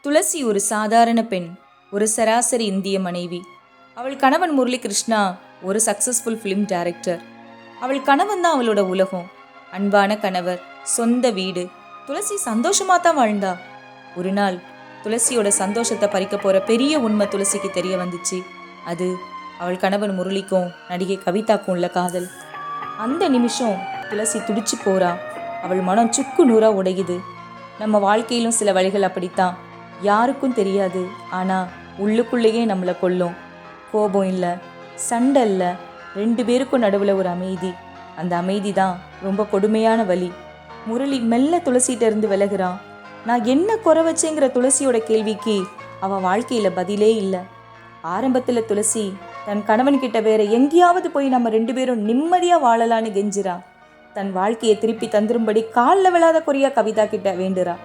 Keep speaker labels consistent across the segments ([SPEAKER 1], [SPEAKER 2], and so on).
[SPEAKER 1] துளசி ஒரு சாதாரண பெண், ஒரு சராசரி இந்திய மனைவி. அவள் கணவன் முரளி கிருஷ்ணா ஒரு சக்சஸ்ஃபுல் ஃபிலிம் டைரக்டர். அவள் கணவன் தான் அவளோட உலகம். அன்பான கணவர், சொந்த வீடு. துளசி சந்தோஷமா தான் வாழ்ந்தா. ஒரு நாள் துளசியோட சந்தோஷத்தை பறிக்க போற பெரிய உண்மை துளசிக்கு தெரிய வந்துச்சு. அது அவள் கணவன் முரளிக்கும் நடிகை கவிதாக்கும் உள்ள காதல். அந்த நிமிஷம் துளசி துடிச்சு போறா. அவள் மனம் சுக்கு நூறா உடையுது. நம்ம வாழ்க்கையிலும் சில வழிகள் அப்படித்தான். யாருக்கும் தெரியாது, ஆனால் உள்ளுக்குள்ளேயே நம்மளை கொல்லும். கோபம் இல்லை, சண்டை இல்லை, ரெண்டு பேருக்கும் நடுவில் ஒரு அமைதி. அந்த அமைதி தான் ரொம்ப கொடுமையான வலி. முரளி மெல்ல துளசிகிட்ட இருந்து விலகுறான். நான் என்ன குறை வச்சேங்கிற துளசியோட கேள்விக்கு அவள் வாழ்க்கையில் பதிலே இல்லை. ஆரம்பத்தில் துளசி தன் கணவன்கிட்ட வேற எங்கேயாவது போய் நம்ம ரெண்டு பேரும் நிம்மதியாக வாழலான்னு கெஞ்சிரா. தன் வாழ்க்கையை திருப்பி தந்துரும்படி காலில் விழாத குறையா கவிதா கிட்ட வேண்டுறா.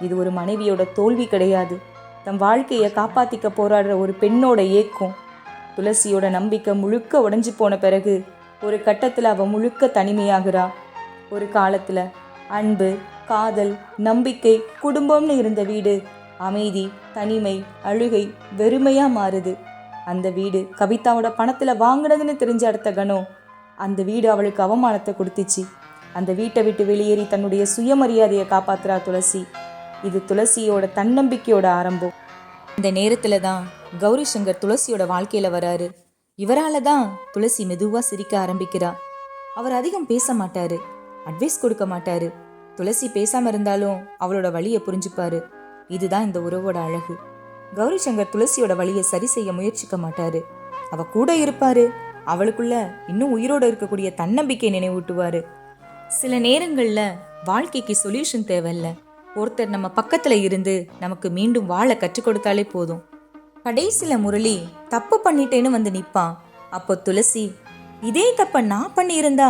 [SPEAKER 1] இது ஒரு மனைவியோட தோல்வி கிடையாது, தன் வாழ்க்கையை காப்பாற்றிக்க போராடுற ஒரு பெண்ணோட ஏக்கம். துளசியோட நம்பிக்கை முழுக்க உடைஞ்சு போன பிறகு ஒரு கட்டத்தில் அவள் முழுக்க தனிமையாகிறா. ஒரு காலத்தில் அன்பு, காதல், நம்பிக்கை, குடும்பம்னு இருந்த வீடு அமைதி, தனிமை, அழுகை, வெறுமையாக மாறுது. அந்த வீடு கவிதாவோட பணத்தில் வாங்கினதுன்னு தெரிஞ்ச அடுத்த கணம் அந்த வீடு அவளுக்கு அவமானத்தை கொடுத்துச்சு. அந்த வீட்டை விட்டு வெளியேறி தன்னுடைய சுயமரியாதையை காப்பாற்றுறா துளசி. இது துளசியோட தன்னம்பிக்கையோட ஆரம்பம். இந்த நேரத்தில் தான் கௌரி சங்கர் துளசியோட வாழ்க்கையில் வராரு. இவரால் தான் துளசி மெதுவாக சிரிக்க ஆரம்பிக்கிறா. அவர் அதிகம் பேச மாட்டாரு, அட்வைஸ் கொடுக்க மாட்டாரு. துளசி பேசாமல் இருந்தாலும் அவளோட வழியை புரிஞ்சுப்பாரு. இதுதான் இந்த உறவோட அழகு. கௌரி சங்கர் துளசியோட வழியை சரி செய்ய முயற்சிக்க மாட்டாரு. அவ கூட இருப்பாரு. அவளுக்குள்ள இன்னும் உயிரோடு இருக்கக்கூடிய தன்னம்பிக்கை நினைவூட்டுவாரு. சில நேரங்களில் வாழ்க்கைக்கு சொல்யூஷன் தேவையில்லை, ஒருத்தர் நம்ம பக்கத்துல இருந்து நமக்கு மீண்டும் வாழ கற்றுக் கொடுத்தாலே போதும். கடைசியில் முரளி தப்பு பண்ணிட்டேன்னு வந்து நிற்பான். அப்போ துளசி, இதே தப்ப நான் பண்ணியிருந்தா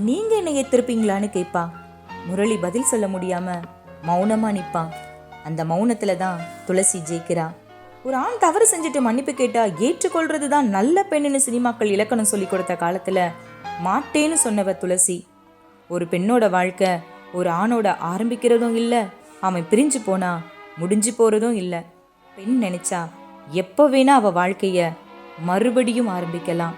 [SPEAKER 1] நீங்க என்னை ஏத்திருப்பீங்களான்னு கேட்பா. முரளி பதில் சொல்ல முடியாம மௌனமா நிற்பான். அந்த மௌனத்துல தான் துளசி ஜெயிக்கிறா. ஒரு ஆண் தவறு செஞ்சுட்டு மன்னிப்பு கேட்டா ஏற்றுக்கொள்றது தான் நல்ல பெண்ணுன்னு சினிமாக்கள் இலக்கணம் சொல்லி கொடுத்த காலத்துல மாட்டேன்னு சொன்னவ துளசி. ஒரு பெண்ணோட வாழ்க்கை ஒரு ஆணோட ஆரம்பிக்கிறதும் இல்லை, அவன் பிரிஞ்சு போனா முடிஞ்சு போறதும் இல்லை. பெண் நினைச்சா எப்போ வேணா அவ வாழ்க்கைய மறுபடியும் ஆரம்பிக்கலாம்.